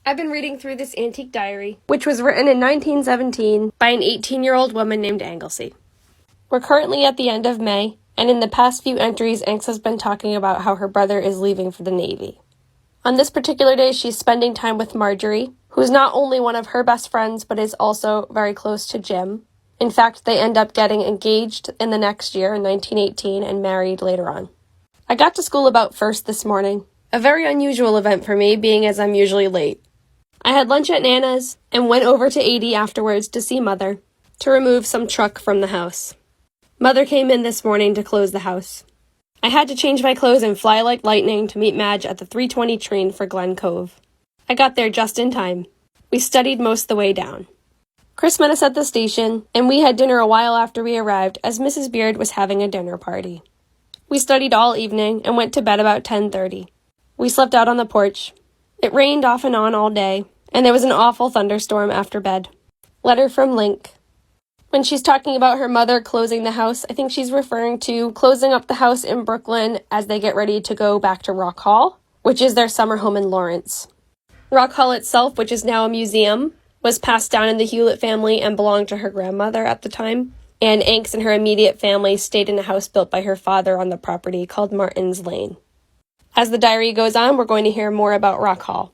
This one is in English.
I've been reading through this antique diary, which was written in 1917 by an 18-year-old woman named Anglesey. We're currently at the end of May, and in the past few entries, Anks has been talking about how her brother is leaving for the Navy. On this particular day, she's spending time with Marjorie, who's not only one of her best friends, but is also very close to Jim. In fact, they end up getting engaged in the next year, in 1918, and married later on. I got to school about 1:00 this morning, a very unusual event for me, being as I'm usually late. I had lunch at Nana's and went over to 80 afterwards to see Mother, to remove some truck from the house. Mother came in this morning to close the house. I had to change my clothes and fly like lightning to meet Madge at the 3:20 train for Glen Cove. I got there just in time. We studied most of the way down. Chris met us at the station, and we had dinner a while after we arrived as Mrs. Beard was having a dinner party. We studied all evening and went to bed about 10:30. We slept out on the porch. It rained off and on all day, and there was an awful thunderstorm after bed. Letter from Link. When she's talking about her mother closing the house, I think she's referring to closing up the house in Brooklyn as they get ready to go back to Rock Hall, which is their summer home in Lawrence. Rock Hall itself, which is now a museum, was passed down in the Hewlett family and belonged to her grandmother at the time, and Anks and her immediate family stayed in a house built by her father on the property called Martin's Lane. As the diary goes on, we're going to hear more about Rock Hall.